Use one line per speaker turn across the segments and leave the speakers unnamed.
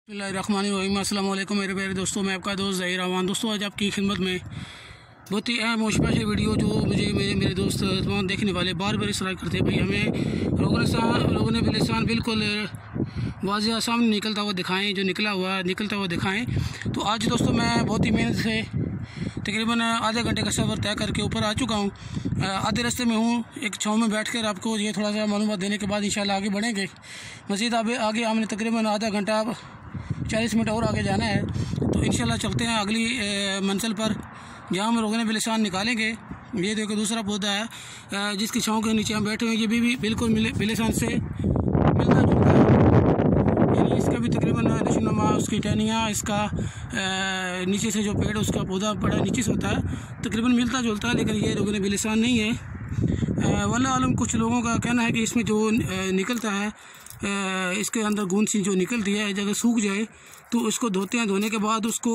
बिस्मिल्लाहिर्रहमानिर्रहीम। अस्सलाम वालेकुम मेरे प्यारे दोस्तों, मैं आपका दोस्त ज़हीर अमान। दोस्तों आज आपकी खिदमत में बहुत ही अहम और स्पेशल वीडियो जो मुझे मेरे दोस्त तमाम देखने वाले बार बार इसरार करते हैं, भाई हमें लोगों ने बिलिसान बिल्कुल वाज़ेह सामने निकलता हुआ दिखाएं, जो निकलता हुआ दिखाएं। तो आज दोस्तों मैं बहुत ही मेहनत से तकरीबन आधे घंटे का सफ़र तय करके ऊपर आ चुका हूँ। आधे रास्ते में हूँ, एक छाँव में बैठ कर आपको ये थोड़ा सा मालूमात देने के बाद इंशाल्लाह आगे बढ़ेंगे। मज़ीद आगे हमने तकरीबन आधा घंटा 40 मिनट और आगे जाना है। तो इंशाल्लाह चलते हैं अगली मंजिल पर, जहाँ हम रोगन बिलिसान निकालेंगे। ये देखो दूसरा पौधा है जिसकी छाँव के नीचे हम बैठे हुए हैं, ये भी बिल्कुल बिलिसान से मिलता जुलता है। यानी इसका भी तकरीबन नशोनुमा, उसकी टहनियाँ, इसका नीचे से जो पेड़ उसका पौधा बड़ा नीचे से होता है, तकरीबन मिलता जुलता है, लेकिन ये रोगन बिलिसान नहीं है। वल्लाह आलम कुछ लोगों का कहना है कि इसमें जो निकलता है, इसके अंदर गूंद सी जो निकलती है, अगर सूख जाए तो उसको धोते हैं, धोने के बाद उसको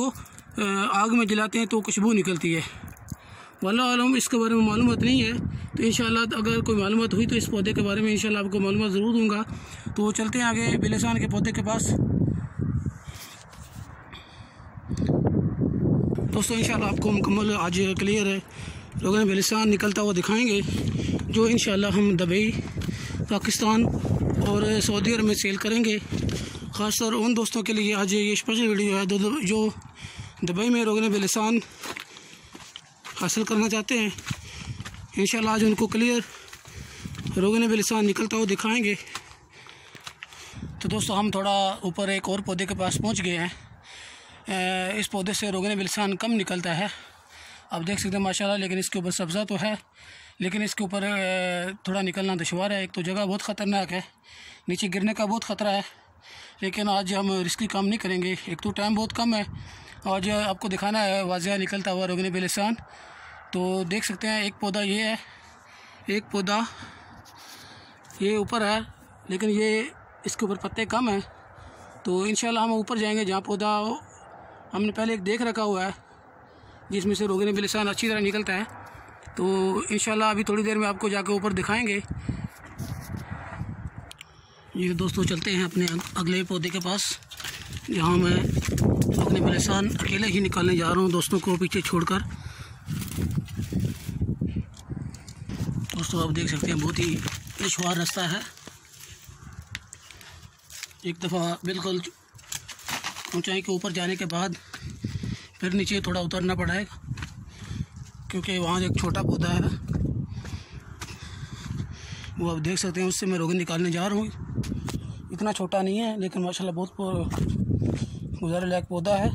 आग में जलाते हैं तो खुशबू निकलती है। वल्लाह आलम इसके बारे में मालूमात नहीं है। तो इंशाल्लाह अगर कोई मालूमात हुई तो इस पौधे के बारे में इंशाल्लाह आपको मालूमात ज़रूर दूंगा। तो चलते हैं आगे बिलिसान के पौधे के पास। दोस्तों इंशाल्लाह आपको मुकम्मल आज क्लियर है रोगन बिलिसान निकलता हुआ दिखाएंगे, जो इंशाल्लाह हम दुबई, पाकिस्तान और सऊदी अरब में सेल करेंगे। ख़ासतौर उन दोस्तों के लिए आज ये स्पेशल वीडियो है जो दुबई में रोगन बिलिसान हासिल करना चाहते हैं। इंशाल्लाह आज उनको क्लियर रोगन बिलिसान निकलता हुआ दिखाएंगे। तो दोस्तों हम थोड़ा ऊपर एक और पौधे के पास पहुंच गए हैं। इस पौधे से रोगन बिलिसान कम निकलता है, आप देख सकते हैं माशाल्लाह, लेकिन इसके ऊपर सब्ज़ा तो है, लेकिन इसके ऊपर थोड़ा निकलना दुश्वार है। एक तो जगह बहुत ख़तरनाक है, नीचे गिरने का बहुत ख़तरा है, लेकिन आज हम रिस्की काम नहीं करेंगे। एक तो टाइम बहुत कम है, आज आपको दिखाना है वाज़ेह निकलता हुआ रोगन बिलिसान। तो देख सकते हैं एक पौधा ये है, एक पौधा ये ऊपर है, लेकिन ये इसके ऊपर पत्ते कम हैं। तो इंशाल्लाह हम ऊपर जाएंगे जहाँ पौधा हमने पहले एक देख रखा हुआ है, जिसमें से रोगन बिलिसान अच्छी तरह निकलता है। तो इंशाल्लाह अभी थोड़ी देर में आपको जाकर ऊपर दिखाएंगे। ये दोस्तों चलते हैं अपने अगले पौधे के पास, जहाँ मैं अपने बिलिसान अकेले ही निकालने जा रहा हूँ, दोस्तों को पीछे छोड़कर। दोस्तों आप देख सकते हैं बहुत ही दुश्वार रास्ता है। एक दफ़ा बिल्कुल ऊंचाई के ऊपर जाने के बाद फिर नीचे थोड़ा उतरना पड़ेगा, क्योंकि वहाँ एक छोटा पौधा है, वो आप देख सकते हैं, उससे मैं रोगन निकालने जा रहा हूँ। इतना छोटा नहीं है, लेकिन माशाल्लाह बहुत गुजारे लायक पौधा है।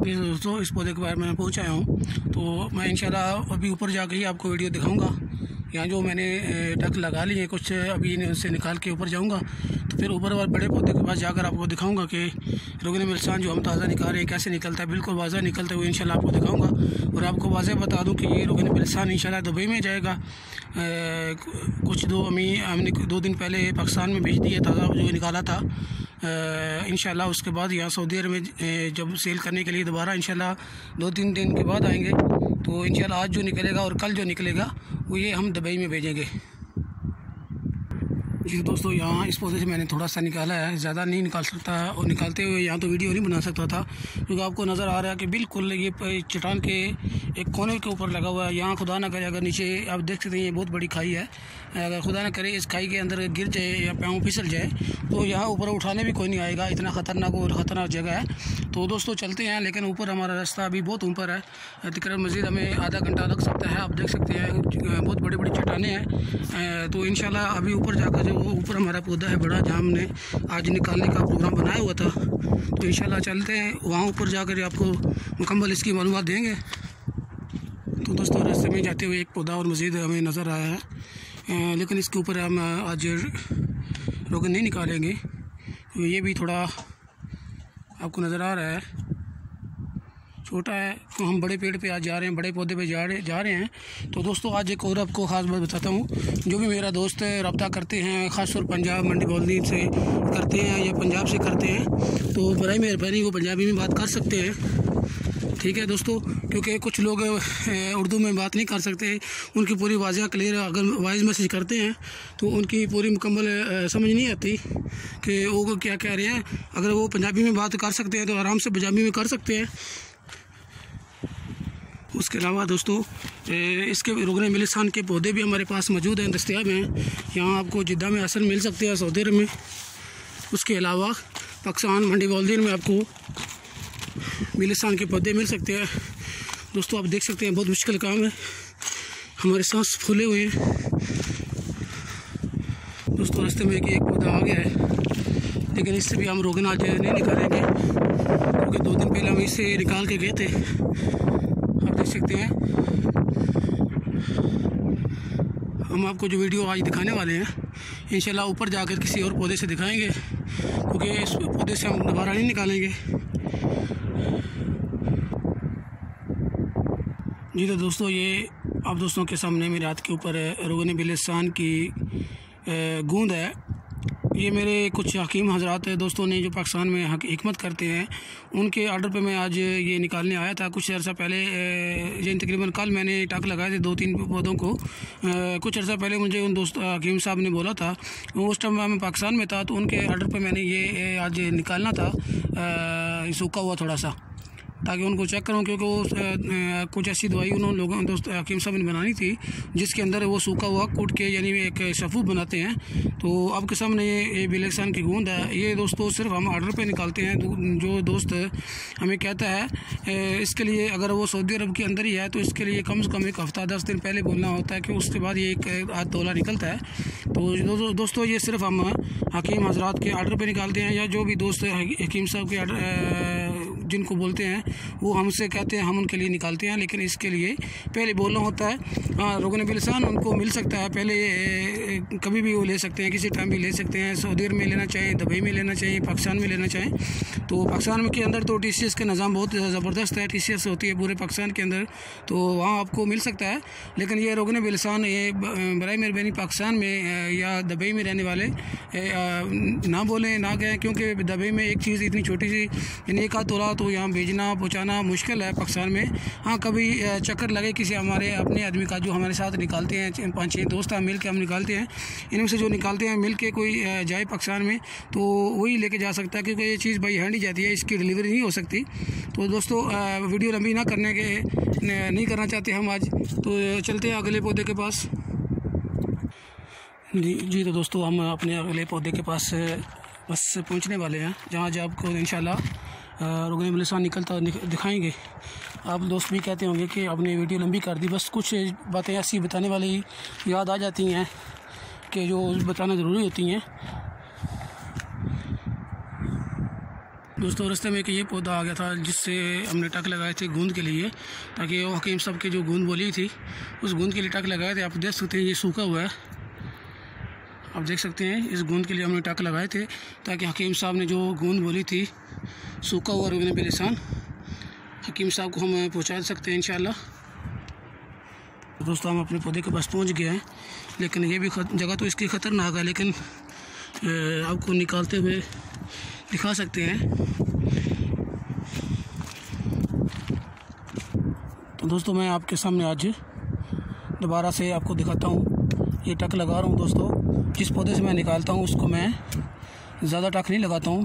दोस्तों इस पौधे के बारे में मैं पहुँच आया हूँ, तो मैं इंशाल्लाह अभी ऊपर जाकर ही आपको वीडियो दिखाऊंगा। यहाँ जो मैंने टक लगा ली है कुछ, अभी उससे निकाल के ऊपर जाऊँगा, तो फिर ऊपर वाले बड़े पौधे के पास जाकर आपको दिखाऊंगा कि रोगन बिलिसान जो हम ताज़ा निकाल रहे हैं कैसे निकलता है। बिल्कुल वाज़ेह निकलते हुए इंशाल्लाह आपको दिखाऊंगा। और आपको वाज़ेह बता दूं कि ये रोगन बिलिसान इंशाल्लाह दुबई में जाएगा। हमने 2 दिन पहले पाकिस्तान में भेज दिया ताज़ा जो निकाला था। इंशाल्लाह उसके बाद यहाँ सऊदी अरब में जब सेल करने के लिए दोबारा इंशाल्लाह 2-3 दिन के बाद आएंगे। तो इंशाल्लाह आज जो निकलेगा और कल जो निकलेगा वो ये हम दुबई में भेजेंगे। जी दोस्तों यहाँ इस पौधे से मैंने थोड़ा सा निकाला है, ज़्यादा नहीं निकाल सकता, और निकालते हुए यहाँ तो वीडियो नहीं बना सकता था, क्योंकि आपको नज़र आ रहा है कि बिल्कुल ये चट्टान के एक कोने के ऊपर लगा हुआ है। यहाँ खुदा ना करे अगर नीचे आप देख सकते हैं ये बहुत बड़ी खाई है, अगर खुदा ना करे इस खाई के अंदर गिर जाए या पाँव फिसल जाए तो यहाँ ऊपर उठाने भी कोई नहीं आएगा, इतना ख़तरनाक और ख़तरनाक जगह है। तो दोस्तों चलते हैं, लेकिन ऊपर हमारा रास्ता अभी बहुत ऊपर है, तकरीबन मज़ीद हमें आधा घंटा लग सकता है। आप देख सकते हैं बहुत बड़ी बड़ी चट्टानें हैं। तो इंशाल्लाह अभी ऊपर जाकर जो ऊपर हमारा पौधा है बड़ा, जहाँ हमने आज निकालने का प्रोग्राम बनाया हुआ था, तो इंशाल्लाह चलते हैं वहाँ ऊपर जाकर आपको मुकम्मल इसकी मालूमात देंगे। तो दोस्तों रास्ते में जाते हुए एक पौधा और मज़ीद हमें नज़र आया है, लेकिन इसके ऊपर हम आज रोगन नहीं निकालेंगे। तो ये भी थोड़ा आपको नज़र आ रहा है छोटा है, तो हम बड़े पेड़ पे आज जा रहे हैं, बड़े पौधे पे जा रहे हैं। तो दोस्तों आज एक और आपको ख़ास बात बताता हूँ, जो भी मेरा दोस्त रब्ता करते हैं, ख़ासतौर पंजाब मंडी बॉलदीन से करते हैं या पंजाब से करते हैं, तो बड़ी मेहरबानी वो पंजाबी में बात कर सकते हैं। ठीक है दोस्तों, क्योंकि कुछ लोग उर्दू में बात नहीं कर सकते, उनकी पूरी वाज़ह क्लियर अगर वॉइस मैसेज करते हैं तो उनकी पूरी मुकम्मल समझ नहीं आती कि वो क्या कह रहे हैं। अगर वो पंजाबी में बात कर सकते हैं तो आराम से पंजाबी में कर सकते हैं। उसके अलावा दोस्तों इसके रुकने बिलिस्तान के पौधे भी हमारे पास मौजूद हैं, दस्तयाब हैं। यहाँ आपको जिद्दा में असल मिल सकते हैं, सऊदी अरब में। उसके अलावा पाकिस्तान मंडी वालदीन में आपको बिलिस्तान के पौधे मिल सकते हैं। दोस्तों आप देख सकते हैं बहुत मुश्किल काम है, हमारे सांस फूले हुए हैं। दोस्तों रास्ते में एक पौधा आ गया है, लेकिन इससे भी हम रोगन आज नहीं निकालेंगे, क्योंकि 2 दिन पहले हम इसे निकाल के गए थे। आप देख सकते हैं हम आपको जो वीडियो आज दिखाने वाले हैं इंशाल्लाह ऊपर जाकर किसी और पौधे से दिखाएंगे, क्योंकि इस पौधे से हम दोबारा नहीं निकालेंगे। जी तो दोस्तों ये आप दोस्तों के सामने मेरे हाथ के ऊपर रोगन बिलिस्तान की गूंद है। ये मेरे कुछ हकीम हजरात दोस्तों ने जो पाकिस्तान में हिकमत करते हैं, उनके आर्डर पे मैं आज ये निकालने आया था। कुछ अर्सा पहले ये तकरीबन कल मैंने टक लगाए थे 2-3 पौधों को। कुछ अर्सा पहले मुझे उन दोस्त हकीम साहब ने बोला था, उस टाइम मैं पाकिस्तान में था, तो उनके आर्डर पे मैंने ये आज निकालना था सूखा हुआ थोड़ा सा, ताकि उनको चेक करूँ, क्योंकि वो कुछ ऐसी दवाई उन्होंने लोगों दोस्त हकीम साहब ने बनानी थी जिसके अंदर वो सूखा हुआ कूट के यानी एक शफूफ बनाते हैं। तो आपके सामने ये बिलिस्तान की गूंद है। ये दोस्तों सिर्फ हम आर्डर पे निकालते हैं। जो दोस्त हमें कहता है इसके लिए अगर वो सऊदी अरब के अंदर ही है तो इसके लिए कम से कम एक हफ़्ता 10 दिन पहले बोलना होता है, कि उसके बाद ये एक आध तोला निकलता है। तो दोस्तों ये सिर्फ हम हकीम हजरात के आर्डर पर निकालते हैं, या जो भी दोस्त हकीम साहब के आर्डर जिनको बोलते हैं वो हमसे कहते हैं, हम उनके लिए निकालते हैं। लेकिन इसके लिए पहले बोलना होता है। हाँ, रोगन बिलिस्तान उनको मिल सकता है, पहले कभी भी वो ले सकते हैं, किसी टाइम भी ले सकते हैं। सऊदी अरब में लेना चाहें, दुबई में लेना चाहिए, पाकिस्तान में लेना चाहें। तो पाकिस्तान के अंदर तो TCS का निज़ाम बहुत ज़बरदस्त है, TCS होती है पूरे पाकिस्तान के अंदर, तो वहाँ आपको मिल सकता है। लेकिन ये रोगन बिलिस्तान ये बराए मेहरबानी पाकिस्तान में या दुबई में रहने वाले ना बोलें, ना गए, क्योंकि दुबई में एक चीज़ इतनी छोटी सी यानी एक आध तोला तो यहाँ भेजना पहुँचाना मुश्किल है पाकिस्तान में। हाँ, कभी चक्कर लगे किसी हमारे अपने आदमी का जो हमारे साथ निकालते हैं, 5-6 दोस्त हैं मिल के हम निकालते हैं, इनमें से जो निकालते हैं मिल के कोई जाए पाकिस्तान में तो वही लेके जा सकता है, क्योंकि ये चीज़ भाई हैंड ही जाती है, इसकी डिलीवरी नहीं हो सकती। तो दोस्तों वीडियो लंबी ना करने के नहीं करना चाहते हम आज, तो चलते हैं अगले पौधे के पास। जी तो दोस्तों हम अपने अगले पौधे के पास बस पहुंचने वाले हैं, जहां जो आपको इंशाल्लाह रोगन बिलिस्तान निकलता दिखाएंगे। आप दोस्त भी कहते होंगे कि आपने वीडियो लंबी कर दी, बस कुछ बातें ऐसी बताने वाली याद आ जाती हैं कि जो बताना ज़रूरी होती हैं। दोस्तों रास्ते में ये पौधा आ गया था जिससे हमने टक लगाए थे गूंद के लिए, ताकि वो हकीम साहब की जो गूंद बोली थी उस गूंद के लिए टक लगाए थे। आप देख सकते हैं ये सूखा हुआ है, आप देख सकते हैं इस गूंद के लिए हमने टक लगाए थे, ताकि हकीम साहब ने जो गूंद बोली थी सूखा हुआ रोगन बिलिस्तान हकीम साहब को हम पहुंचा सकते हैं इंशाल्लाह। दोस्तों हम अपने पौधे के पास पहुंच गए हैं, लेकिन ये भी जगह तो इसकी ख़तरनाक है, लेकिन आपको निकालते हुए दिखा सकते हैं। तो दोस्तों मैं आपके सामने आज दोबारा से आपको दिखाता हूँ, ये टक लगा रहा हूँ। दोस्तों जिस पौधे से मैं निकालता हूँ उसको मैं ज़्यादा टक नहीं लगाता हूँ,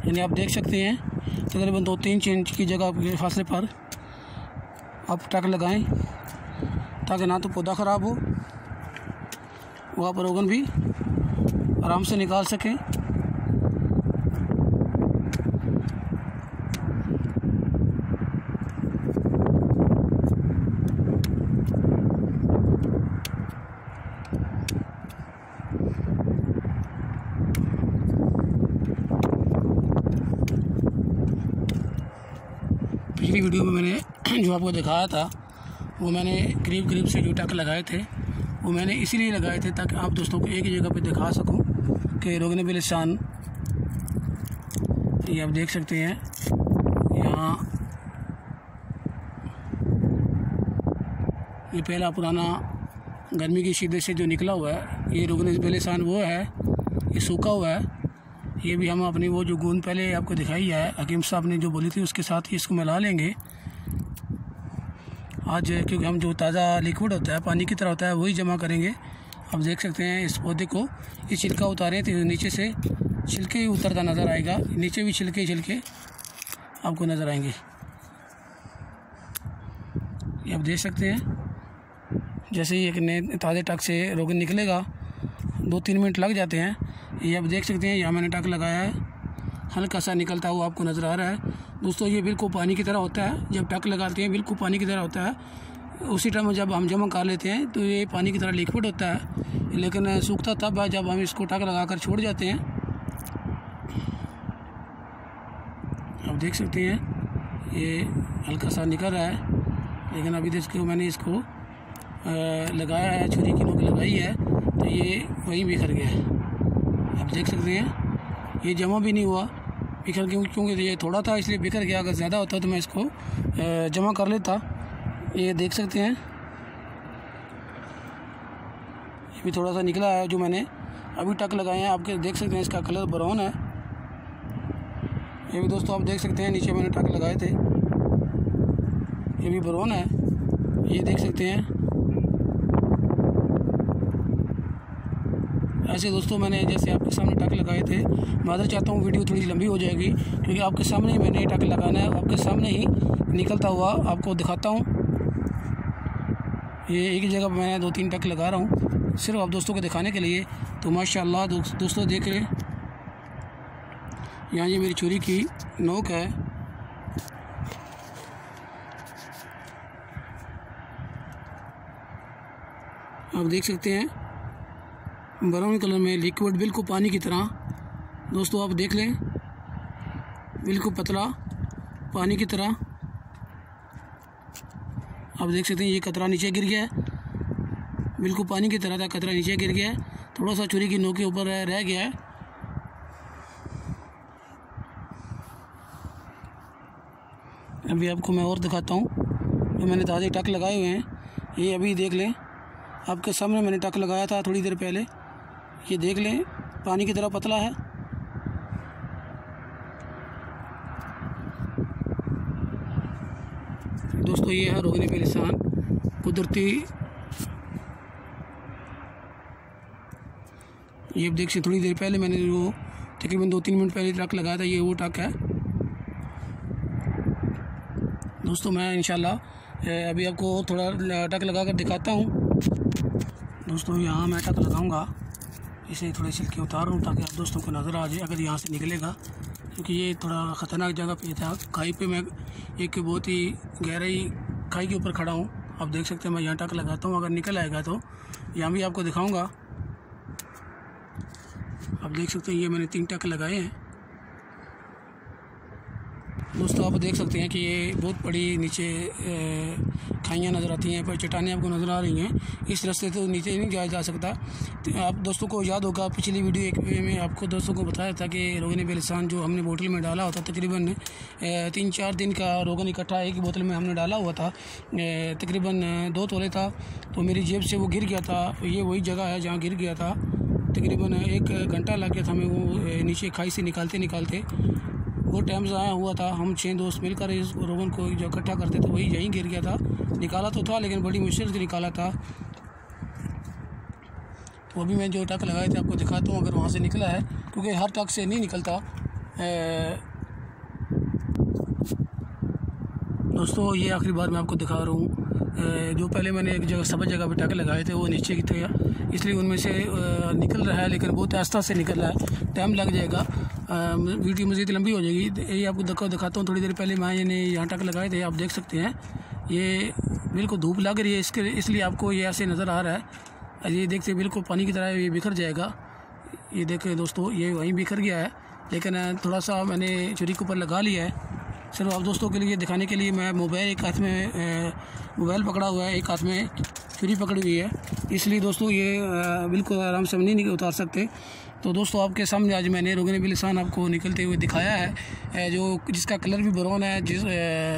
यानी आप देख सकते हैं तकरीबन 2-3 इंच की जगह के फासले पर आप टक लगाएं, ताकि ना तो पौधा ख़राब हो, वहाँ पर रोगन भी आराम से निकाल सकें। पिछली वीडियो में मैंने जो आपको दिखाया था वो मैंने करीब से जो टक लगाए थे वो मैंने इसीलिए लगाए थे ताकि आप दोस्तों को एक ही जगह पे दिखा सकूं कि रोगन बिलिस्तान, ये आप देख सकते हैं यहाँ ये पहला पुराना गर्मी की शिद्दत से जो निकला हुआ है ये रोगन बिलिस्तान वो है, ये सूखा हुआ है। ये भी हम अपनी वो जो गूंद पहले आपको दिखाई है हकीम साहब ने जो बोली थी उसके साथ ही इसको मिला लेंगे आज क्योंकि हम जो ताज़ा लिक्विड होता है पानी की तरह होता है वही जमा करेंगे। आप देख सकते हैं इस पौधे को, ये छिलका उतारें तो नीचे से छिलके ही उतरता नज़र आएगा, नीचे भी छिलके आपको नज़र आएंगे। ये आप देख सकते हैं जैसे ही एक नए ताज़े टक से रोगन निकलेगा 2-3 मिनट लग जाते हैं। ये आप देख सकते हैं यहाँ मैंने टक लगाया है, हल्का सा निकलता हुआ आपको नज़र आ रहा है। दोस्तों ये बिल्कुल पानी की तरह होता है, जब टक लगाते हैं बिल्कुल पानी की तरह होता है। उसी टाइम जब हम जमा कर लेते हैं तो ये पानी की तरह लिक्विड होता है, लेकिन सूखता तब है जब हम इसको टक लगाकर छोड़ जाते हैं। आप देख सकते हैं ये हल्का सा निकल रहा है, लेकिन अभी तो मैंने इसको लगाया है, छुरी की नोक लगाई है तो ये वहीं बिखर गया है। आप देख सकते हैं ये जमा भी नहीं हुआ, बिखर क्योंकि ये थोड़ा था इसलिए बिखर गया। अगर ज़्यादा होता तो मैं इसको जमा कर लेता। ये देख सकते हैं ये भी थोड़ा सा निकला है जो मैंने अभी टक लगाए हैं। आपके देख सकते हैं इसका कलर ब्राउन है। ये भी दोस्तों आप देख सकते हैं नीचे मैंने टक लगाए थे, ये भी ब्राउन है, ये देख सकते हैं। ऐसे दोस्तों मैंने जैसे आपके सामने टक लगाए थे, माज़रत चाहता हूँ वीडियो थोड़ी लंबी हो जाएगी क्योंकि आपके सामने ही मैंने टक लगाना है, आपके सामने ही निकलता हुआ आपको दिखाता हूँ। ये एक ही जगह पर मैं 2-3 टक लगा रहा हूँ सिर्फ आप दोस्तों को दिखाने के लिए। तो माशाल्लाह दोस्तों देख लें, यहाँ ये मेरी छुरी की नोक है। आप देख सकते हैं ब्राउन कलर में लिक्विड बिल्कुल पानी की तरह। दोस्तों आप देख लें बिल्कुल पतला पानी की तरह। आप देख सकते हैं ये कतरा नीचे गिर गया है, बिल्कुल पानी की तरह था, कतरा नीचे गिर गया है, थोड़ा सा छुरी की नोक के ऊपर रह गया है। अभी आपको मैं और दिखाता हूँ जो मैंने ताज़े टक लगाए हुए हैं। ये अभी देख लें आपके सामने मैंने टक लगाया था थोड़ी देर पहले, ये देख लें पानी की तरह पतला है। दोस्तों ये है रोगन बेलिसान कुदरती। ये देख सकते थोड़ी देर पहले मैंने वो तकरीबन 2-3 मिनट पहले टक लगाया था, ये वो टक है। दोस्तों मैं इंशाल्लाह अभी आपको थोड़ा टक लगा कर दिखाता हूँ। दोस्तों यहाँ मैं टक लगाऊंगा, इसे थोड़े छिलके उतार रहा हूँ ताकि आप दोस्तों को नज़र आ जाए अगर यहाँ से निकलेगा, क्योंकि ये थोड़ा ख़तरनाक जगह पे था। खाई पे मैं एक बहुत ही गहराई खाई के ऊपर खड़ा हूँ। आप देख सकते हैं मैं यहाँ टक लगाता हूँ, अगर निकल आएगा तो यहाँ भी आपको दिखाऊँगा। आप देख सकते हैं ये मैंने 3 टक लगाए हैं। दोस्तों आप देख सकते हैं कि ये बहुत बड़ी नीचे खाइयाँ नज़र आती हैं, पर चट्टानें आपको नज़र आ रही हैं। इस रास्ते तो नीचे नहीं जाया जा सकता। तो आप दोस्तों को याद होगा पिछली वीडियो एक में आपको दोस्तों को बताया था कि रोगन बेलिसान जो हमने बोतल में डाला होता, तकरीबन 3-4 दिन का रोगन इकट्ठा एक ही बोतल में हमने डाला हुआ था, तकरीबन 2 तोले था। तो मेरी जेब से वो गिर गया था। ये वही जगह है जहाँ गिर गया था, तकरीबन 1 घंटा लग गया था हमें वो नीचे खाई से निकालते। वो टाइम ज़ाया हुआ था। हम 6 दोस्त मिलकर इस रोगन को जो इकट्ठा करते थे वही यहीं गिर गया था। निकाला तो था लेकिन बड़ी मुश्किल से निकाला था। तो अभी मैं जो टक लगाए थे आपको दिखाता हूँ अगर वहाँ से निकला है, क्योंकि हर टक से नहीं निकलता। दोस्तों ये आखिरी बार मैं आपको दिखा रहा हूँ। जो पहले मैंने एक जगह सब जगह पे टक लगाए थे वो नीचे की थे, इसलिए उनमें से निकल रहा है, लेकिन बहुत आस्ता से निकल रहा है, टाइम लग जाएगा, वीडियो मज़ीद लंबी हो जाएगी। ये आपको दिखाता हूँ। थोड़ी देर पहले मैंने यहाँ टक लगाए थे, आप देख सकते हैं ये बिल्कुल धूप लग रही है इसलिए आपको ये ऐसे नज़र आ रहा है। ये देखते बिल्कुल पानी की तरह ये बिखर जाएगा। ये देखें दोस्तों ये वहीं बिखर गया है, लेकिन थोड़ा सा मैंने छुरी के ऊपर लगा लिया है सिर्फ आप दोस्तों के लिए दिखाने के लिए। मैं मोबाइल एक हाथ में मोबाइल पकड़ा हुआ है, एक हाथ में छुरी पकड़ी हुई है, इसलिए दोस्तों ये बिल्कुल आराम से हम नहीं उतार सकते। तो दोस्तों आपके सामने आज मैंने रोगन बिलिसान आपको निकलते हुए दिखाया है, जो जिसका कलर भी ब्राउन है।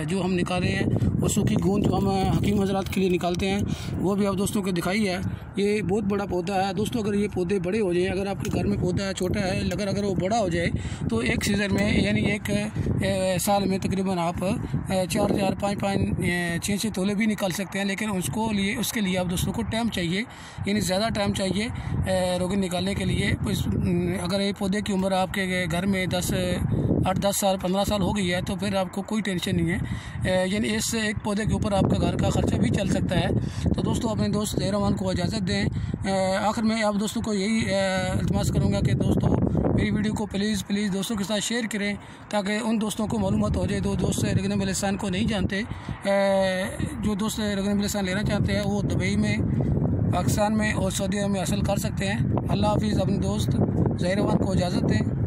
जो हम निकाले हैं वो सूखी गूंद जो हम हकीम हजरात के लिए निकालते हैं वो भी आप दोस्तों को दिखाई है। ये बहुत बड़ा पौधा है दोस्तों। अगर ये पौधे बड़े हो जाए, अगर आपके घर में पौधा छोटा है अगर वो बड़ा हो जाए तो एक सीज़न में यानी एक साल में तकरीबन आप 4-4, 5-5, 6-6 तोले भी निकाल सकते हैं। लेकिन उसके लिए आप दोस्तों को टाइम चाहिए, यानी ज़्यादा टाइम चाहिए रोगन निकालने के लिए। अगर ये पौधे की उम्र आपके घर में 8-10 साल 15 साल हो गई है तो फिर आपको कोई टेंशन नहीं है, यानी इस एक पौधे के ऊपर आपका घर का ख़र्चा भी चल सकता है। तो दोस्तों अपने दोस्त ज़हीर रहमान को इजाज़त दें। आखिर में आप दोस्तों को यही इल्तिमास करूँगा कि दोस्तों मेरी वीडियो को प्लीज़ दोस्तों के साथ शेयर करें ताकि उन दोस्तों को मालूमात हो जाए। दोस्त रोगन बिलिसान को नहीं जानते, जो दोस्त रोगन बिलिसान लेना चाहते हैं वो दुबई में, पाकिस्तान में और सऊदी अरब में हासिल कर सकते हैं। अल्लाह हाफिज़। अपने दोस्त ज़हीर रहमान को इजाज़त दें।